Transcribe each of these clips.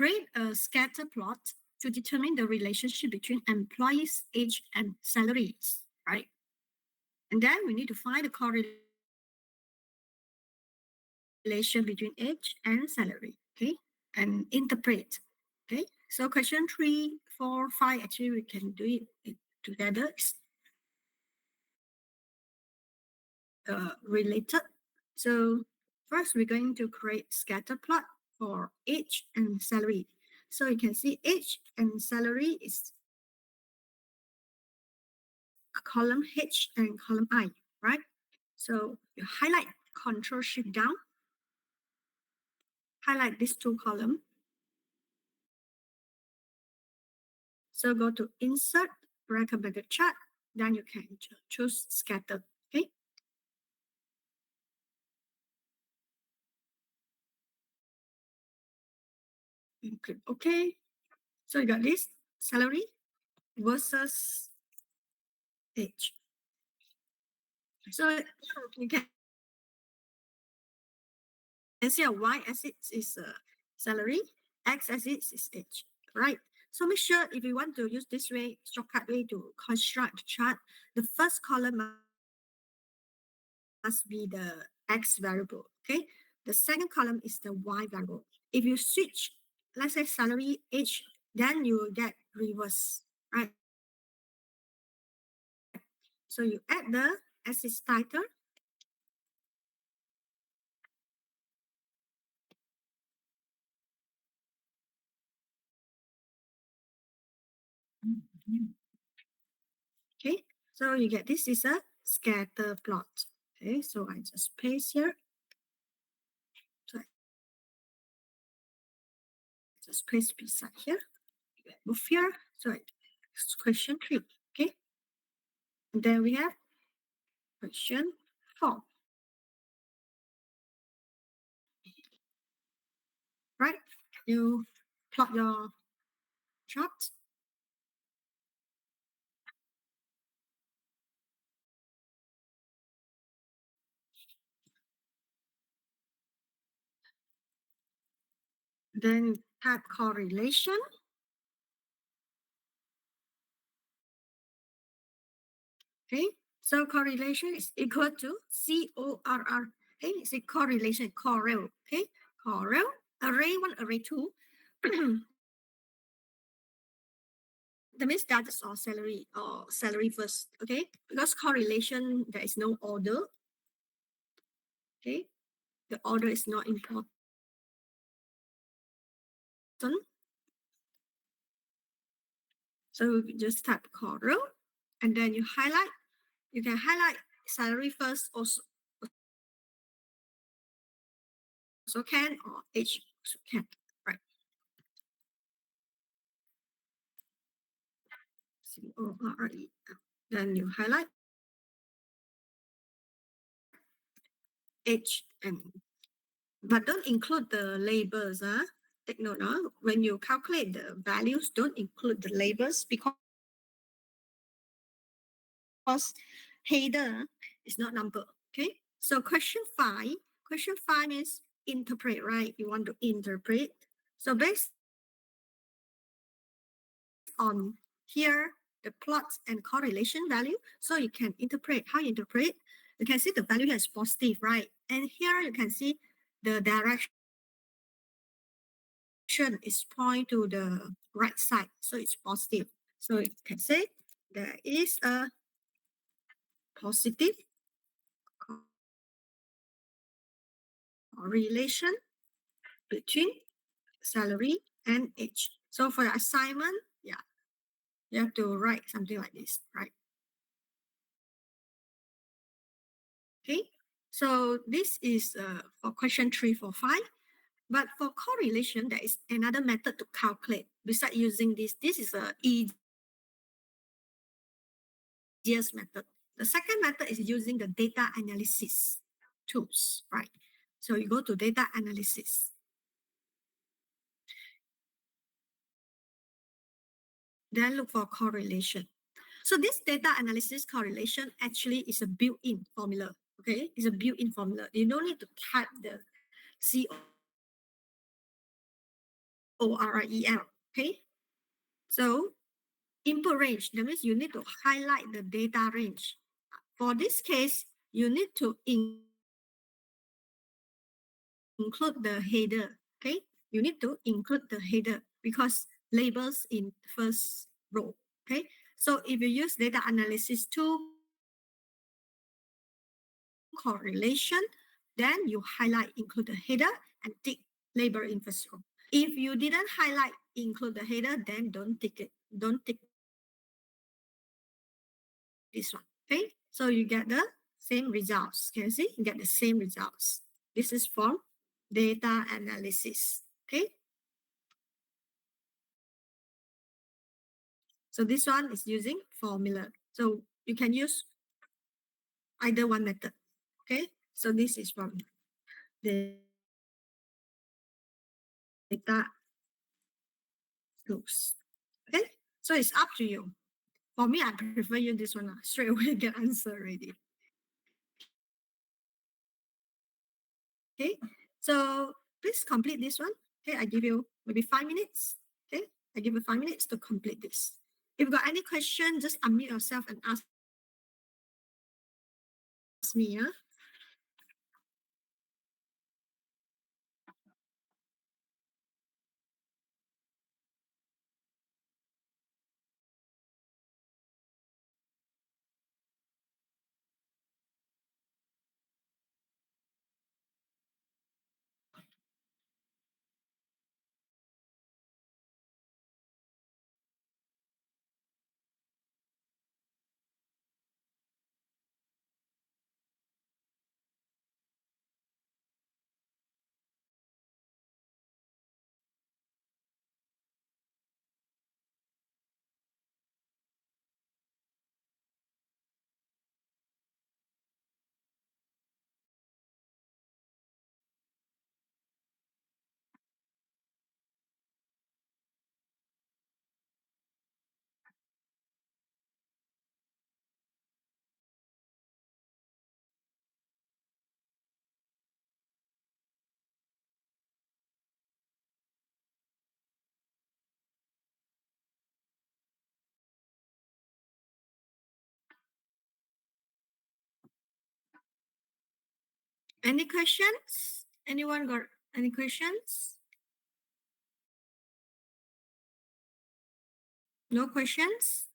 create a scatter plot to determine the relationship between employees' age and salaries, right? And then we need to find the correlation between age and salary, okay? And interpret, okay? So question 3, 4, 5, actually we can do it together. Related. So first we're going to create scatter plot for age and salary. So you can see age and salary is column H and column I, right? So you highlight, Control Shift down, highlight these two columns. So go to Insert, Recommended Chart, then you can choose Scatter, okay? And click OK. So you got this salary versus age. So you can see a y-axis is salary, x-axis is age, right? So make sure if you want to use this way, shortcut way to construct the chart, the first column must be the x variable, okay? The second column is the y variable. If you switch, let's say salary, age, then you will get reverse, right? So you add the axis title, okay? So you get this is a scatter plot, okay? So I just paste here. So I just paste beside here. Move here. So it's question 3, okay? And then we have question 4. Right? You plot your chart. Then type correlation. Okay, so correlation is equal to CORR. Okay, it's a correlation, correl. Okay, correl, array 1, array 2. That means that is all salary or salary first. Okay, because correlation, there is no order. Okay, the order is not important. So you just type correl and then you highlight. You can highlight salary first also can, or age also can, right? CORRE. Then you highlight age but don't include the labels. Take note, when you calculate the values, don't include the labels because header is not number. Okay. So question 5 is interpret, right? You want to interpret. So based on here, the plots and correlation value, so you can interpret. How you interpret? You can see the value here is positive, right? And here you can see the direction is point to the right side, so it's positive. So you can say there is a positive correlation between salary and age. So for the assignment, yeah, you have to write something like this, right? Okay, so this is for question 3, 4, 5. But for correlation, there is another method to calculate. Besides using this, this is a easiest method. The second method is using the data analysis tools, right? So you go to data analysis. Then look for correlation. So this data analysis correlation actually is a built-in formula, okay? It's a built-in formula. You don't need to type the OREL. Okay. So input range, that means you need to highlight the data range. For this case, you need to include the header. Okay. You need to include the header because labels in first row. Okay. So if you use data analysis tool correlation, then you highlight include the header and tick label in first row. If you didn't highlight include the header, then don't tick it. Don't tick this one. Okay, so you get the same results. Can you see? You get the same results. This is from data analysis. Okay, so this one is using formula. So you can use either one method. Okay, so this is from the data tools. Okay, so it's up to you. For me, I prefer use this one. Straight away get answer already. Okay, so please complete this one. Okay, I give you maybe 5 minutes. Okay, I give you 5 minutes to complete this. If you got any question, just unmute yourself and ask me. Yeah? Any questions? Anyone got any questions? No questions?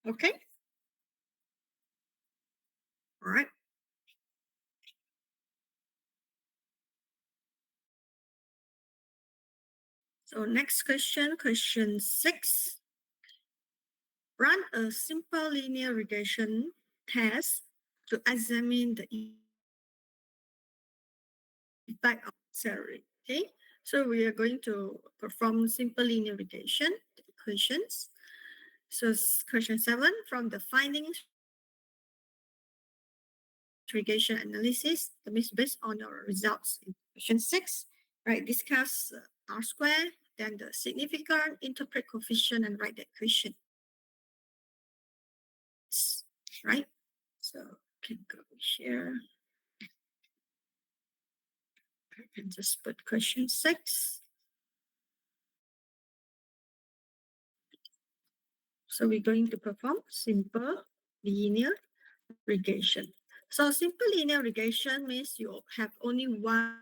Okay. All right. So next question, question 6. Run a simple linear regression test to examine the effect of salary. Okay. So we are going to perform simple linear regression equations. So question 7, from the findings regression analysis, that means based on our results in question 6, right, discuss R square, then the significant, interpret coefficient, and write the equation. Right? So can go here. I can just put question 6. So we're going to perform simple linear regression. So simple linear regression means you have only one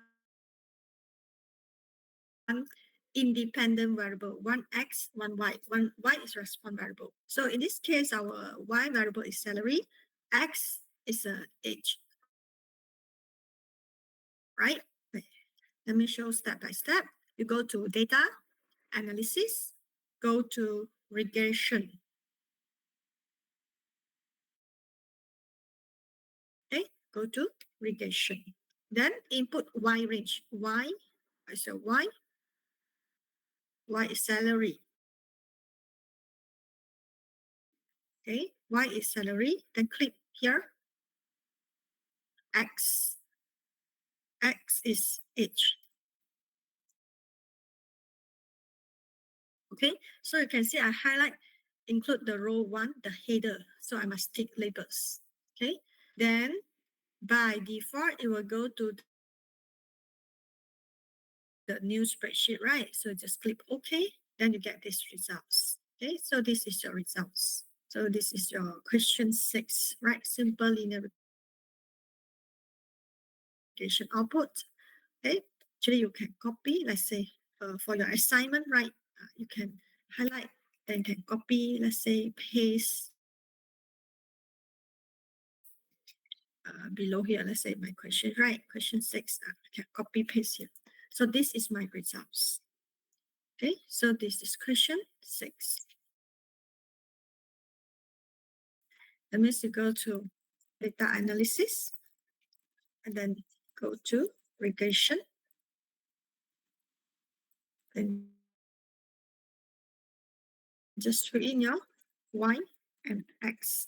independent variable, one x, one y. One y is response variable. So in this case, our y variable is salary, x is a age, right? Let me show step by step. You go to data analysis, go to regression. Okay, go to regression. Then input y range. Y, I say y is salary. Okay, y is salary. Then click here. X is age. Okay, so you can see I highlight, include the row 1, the header. So I must tick labels. Okay, then by default, it will go to the new spreadsheet, right? So just click OK, then you get these results. Okay, so this is your results. So this is your question 6, right? Simple linear regression output. Okay, actually you can copy, let's say for your assignment, right? You can highlight, then you can copy, let's say paste below here. Let's say my question, right? Question 6, I can copy paste here. So this is my results. Okay, so this is question 6. That means you go to data analysis and then go to regression and just fill in your y and x.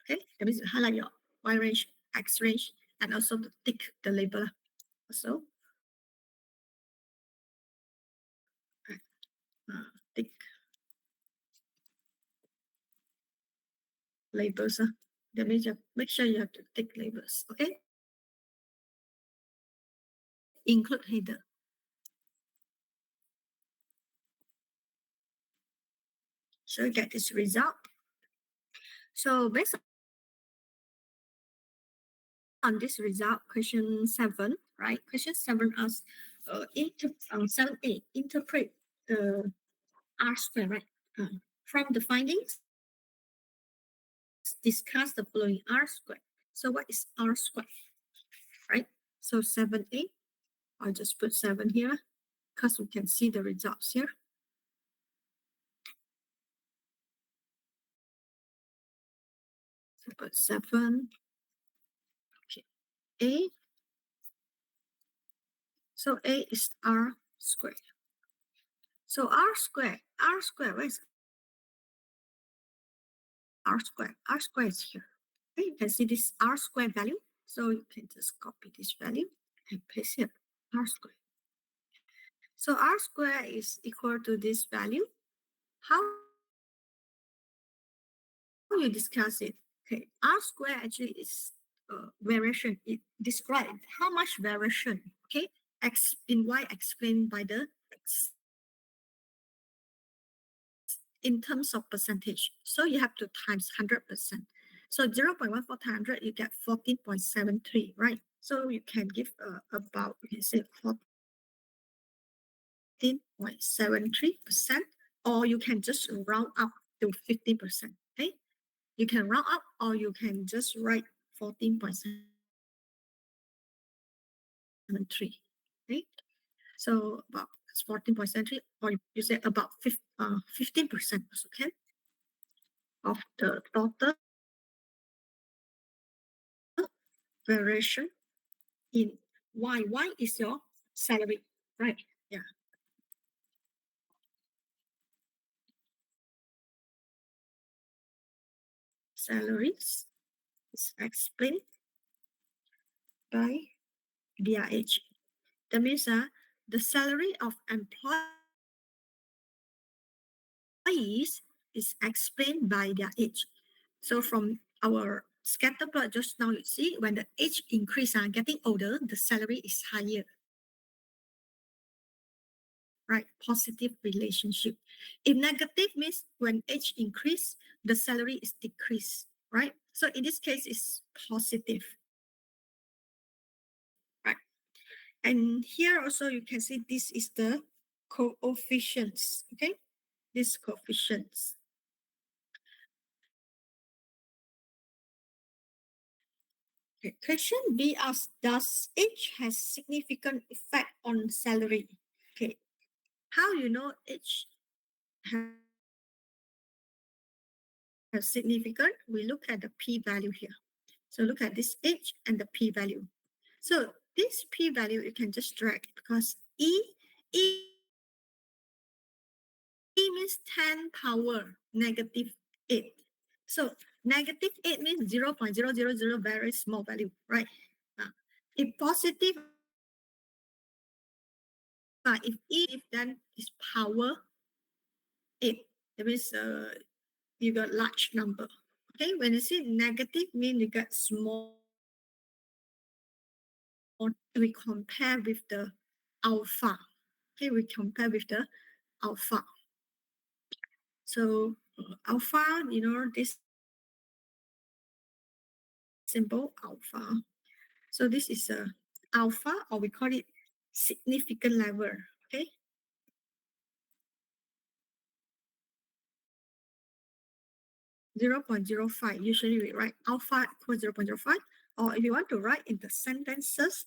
Okay, that means you highlight your y range, x range, and also tick the label. Also, tick labels. That means you make sure you have to tick labels. Okay, include header. So you get this result. So based on this result, question 7, right? Question 7 asks, 7a, interpret the R square, right? From the findings, discuss the following R square. So what is R square, right? So 7a, I'll just put 7 here because we can see the results here. So put 7, okay, A. So A is R square. So R square, where is R square? R square is here. Okay, you can see this R square value. So you can just copy this value and paste here, R square. So R square is equal to this value. How you discuss it? Okay, R square actually is variation. It describes how much variation, okay, X in Y explained by the X in terms of percentage. So you have to times 100%. So 0.14 times 100, you get 14.73, right? So you can give about, you can say 14.73%, or you can just round up to 15%, okay? You can round up or you can just write 14.73. Okay? So about 14.73, or you say about 15% also can of the total variation in Y. Y is your salary, right? Yeah. Salaries is explained by their age. That means the salary of employees is explained by their age. So from our scatter plot just now, you see when the age increase, getting older, the salary is higher. Right? Positive relationship. If negative means when age increase, the salary is decreased. Right? So in this case, it's positive. Right? And here also you can see this is the coefficients. Okay? These coefficients. Okay. Question B asks, does age has significant effect on salary? Okay. How you know age has significant? We look at the p-value here. So look at this age and the p-value. So this p-value you can just drag because E means 10 power negative 8. So negative 8 means 0.000, very small value, right? If positive, if E then is power 8. That means you got large number. Okay, when you see negative mean you got small. We compare with the alpha. Okay, we compare with the alpha. So alpha, this symbol alpha. So this is a alpha, or we call it significant level. Okay. 0.05. Usually we write alpha equals 0.05. Or if you want to write in the sentences,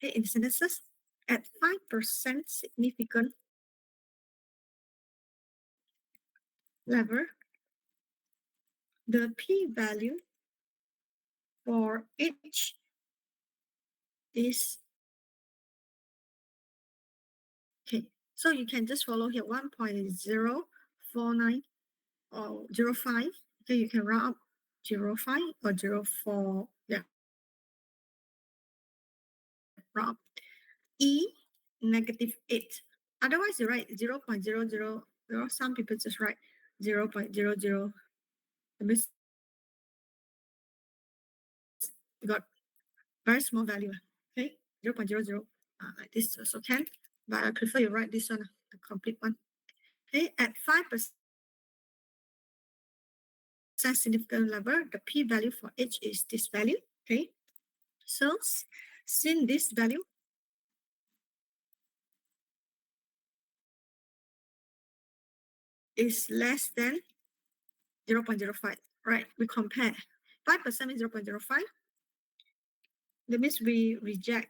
okay, in sentences, at 5% significant level, the p-value for each is okay. So you can just follow here 1.049 or 0.5. Okay, you can round up 0.5 or 0.4. Yeah, round E negative 8. Otherwise, you write 0.00. Some people just write 0.00. That means you got very small value. Okay, 0.00. Like this also can. But I prefer you write this one, the complete one. Okay, at 5% significant level, the p-value for H is this value. Okay, so since this value is less than 0.05, right? We compare. 5% is 0.05. That means we reject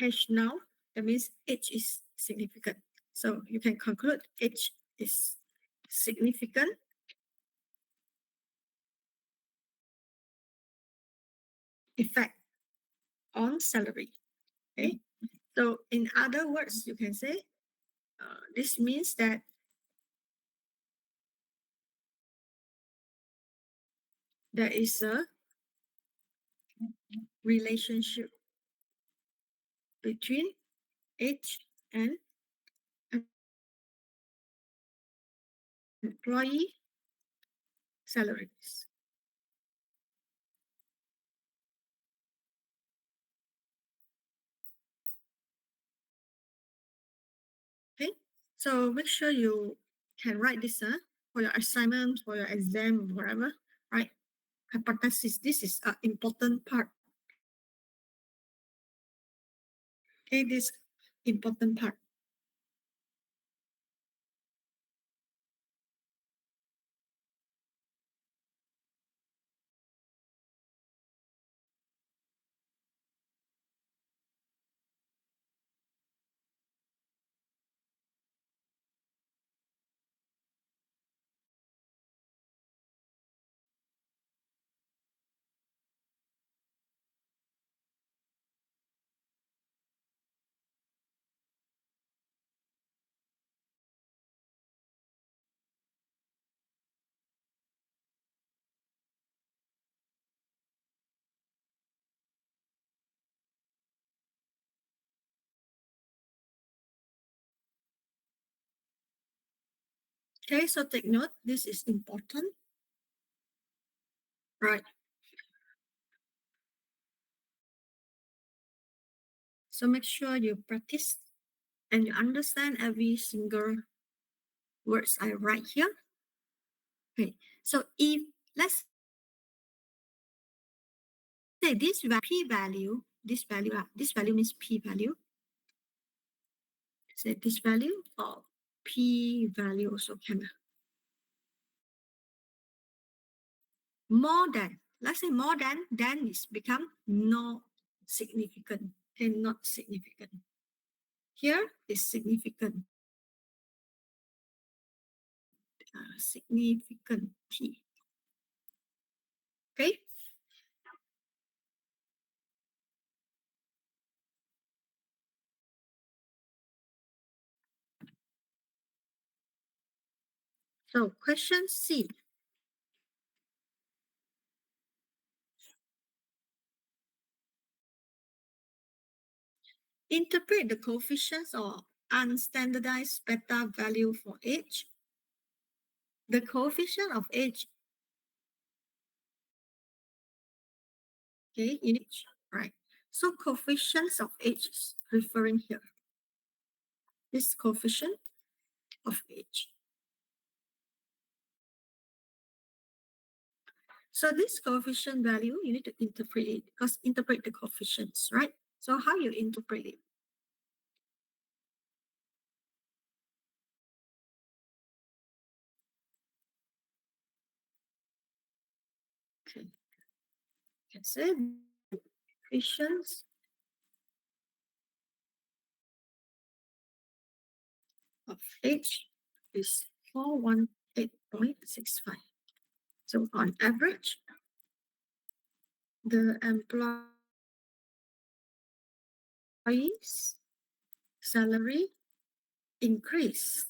H now. That means H is significant. So you can conclude H is significant effect on salary. Okay. So in other words, you can say this means that there is a relationship between age and employee salaries. Okay, so make sure you can write this for your assignment, for your exam, whatever, right? Hypothesis, this is an important part. Okay, this important part. Okay, so take note, this is important, right? So make sure you practice and you understand every single words I write here. Okay, so if let's say this p-value, this value means p-value. Say this value or p-value also can more than, let's say more than is become not significant. Okay, not significant. Here is significant. Significant T. Okay. So question C. Interpret the coefficients or unstandardized beta value for H. The coefficient of H. Okay, in H, right? So coefficients of H is referring here. This coefficient of H. So this coefficient value, you need to interpret it because interpret the coefficients, right? So how you interpret it? Okay, can say coefficients of H is 418.65. So on average, the employees' salary increase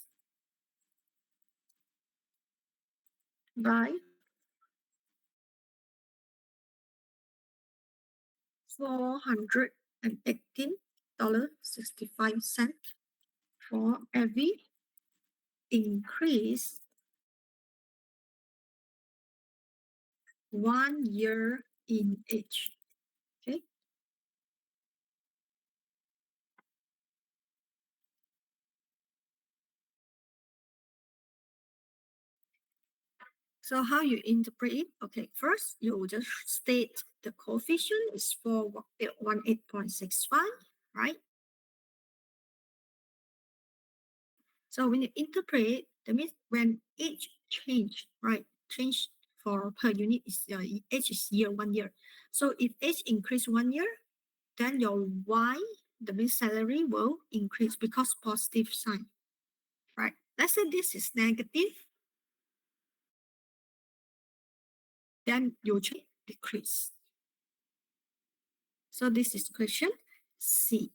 by $418.65 for every increase 1 year in age. Okay. So how you interpret it? Okay, first you just state the coefficient is 418.65, right? So when you interpret, that means when age change, right? Change for per unit is age is year 1 year. So if age increase 1 year, then your Y, the means salary will increase because positive sign, right? Let's say this is negative, then your change decrease. So this is question C.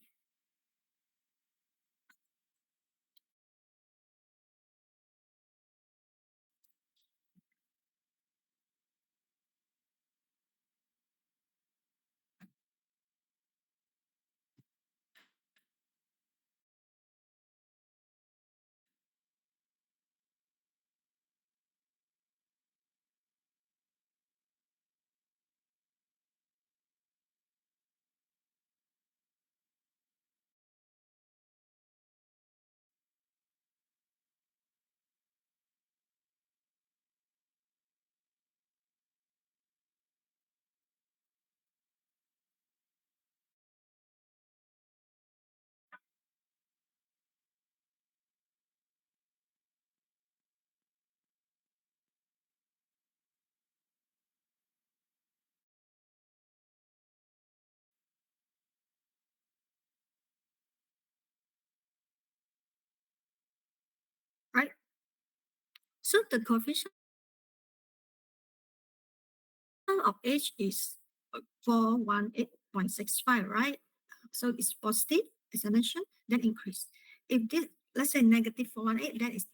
Right? So the coefficient of age is 418.65, right? So it's positive, as I mentioned, then increase. If this, let's say negative 418, then it's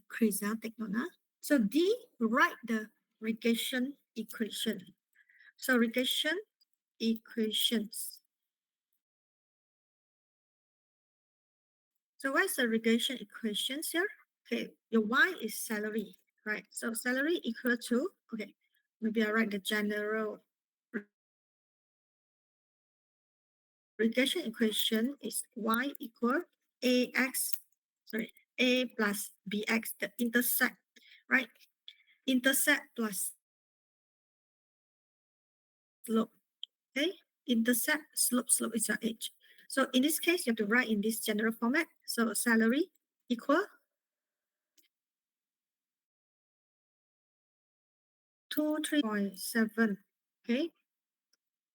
decrease, take note. So D, write the regression equation. So regression equations. So what's the regression equations here? Okay, your y is salary, right? So salary equal to, okay, maybe I write the general regression equation is y equal a plus bx, the intercept, right? Intercept plus slope, okay? Intercept, slope is your age. So in this case, you have to write in this general format. So salary equal 23.7, okay,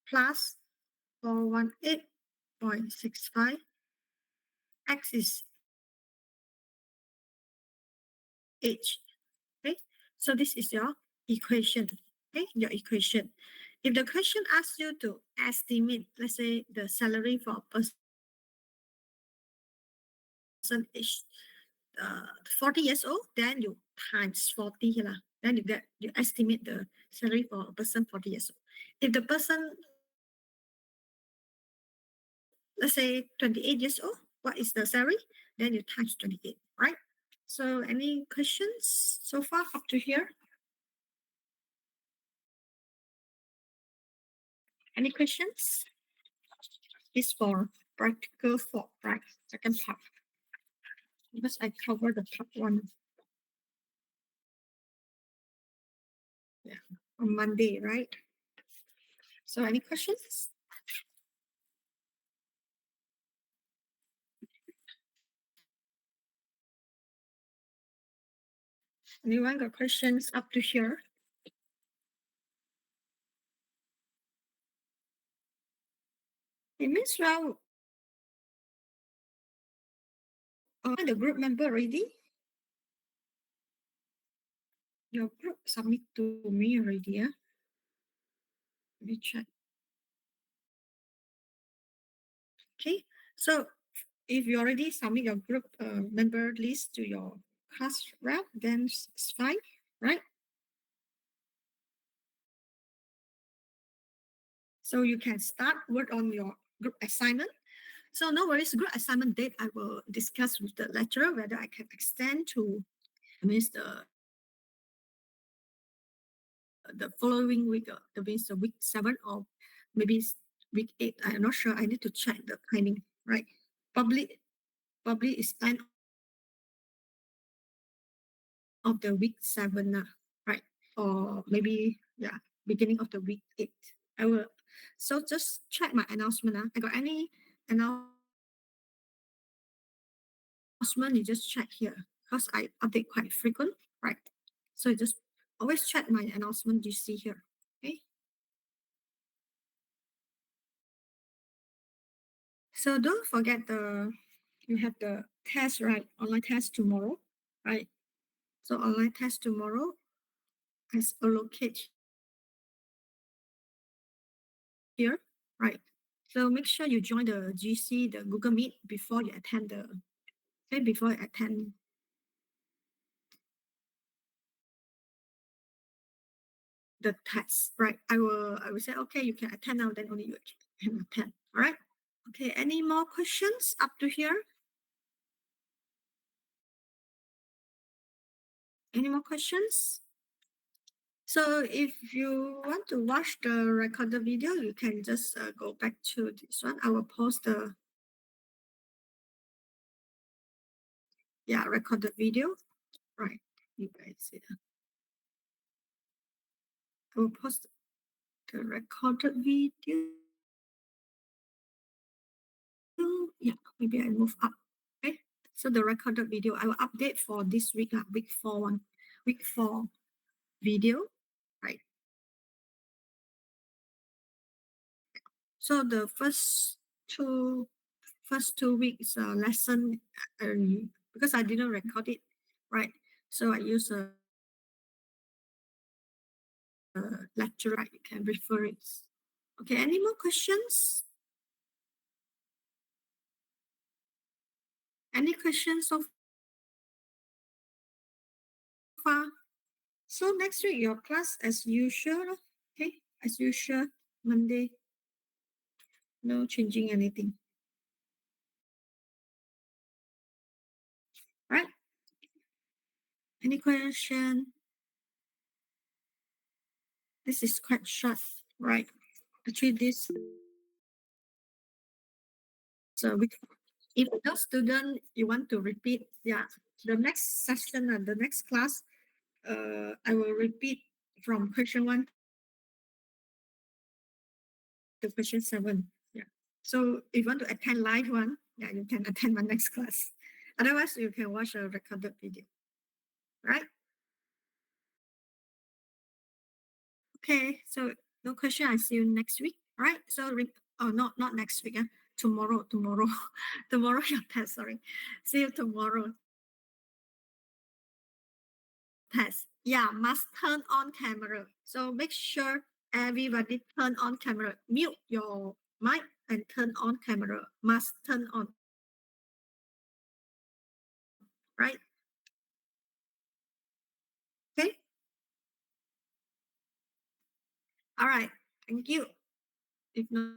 plus 418.65. X is age, okay? So this is your equation, okay? Your equation. If the question asks you to estimate, let's say the salary for a person is 40 years old, then you times 40 lah. Then you estimate the salary for a person 40 years old. If the person, let's say 28 years old, what is the salary? Then you times 28, right? So any questions so far up to here? Any questions? This for practical 4, right? Second part. Because I covered the top one. Yeah, on Monday, right? So any questions? Anyone got questions up to here? It means well, the group member already. Your group submit to me already, yeah? Let me check. Okay, so if you already submit your group member list to your class rep, then it's fine, right? So you can start work on your group assignment. So no worries, group assignment date I will discuss with the lecturer whether I can extend to means the following week, that means the week 7 or maybe week 8. I'm not sure. I need to check the timing, right? Probably it's end of the week 7, right? Or maybe, yeah, beginning of the week 8. I will. So just check my announcement. I got any announcement, you just check here because I update quite frequent, right? So just always check my announcement you see here, okay? So don't forget you have the test, right? Online test tomorrow, right? So online test tomorrow is allocated here, right? So make sure you join the GC, the Google Meet before you attend before you attend the test, right? I will say, okay, you can attend now, then only you can attend. All right. Okay, any more questions up to here? Any more questions? So if you want to watch the recorded video, you can just go back to this one. I will post the recorded video. Right. You guys see that. I will post the recorded video. Yeah, maybe I move up. Okay. So the recorded video, I will update for this week, week 4 one. Week 4 video. Right. So the first two weeks lesson because I didn't record it, right? So I use a lecture, right? You can refer it. Okay, any more questions? Any questions so far? So next week your class as usual, okay? As usual, Monday. No changing anything. Right? Any question? This is quite short, right? Actually, this so we, if those student you want to repeat, yeah, the next session and the next class, I will repeat from question 1 to question 7. Yeah. So if you want to attend live one, yeah, you can attend my next class. Otherwise, you can watch a recorded video. Right? Okay. So no question. I see you next week. All right. So oh, not next week. Tomorrow. Tomorrow your test. Sorry. See you tomorrow. Test. Yeah, must turn on camera. So make sure everybody turn on camera. Mute your mic and turn on camera. Must turn on. Right? Okay. All right. Thank you. If not.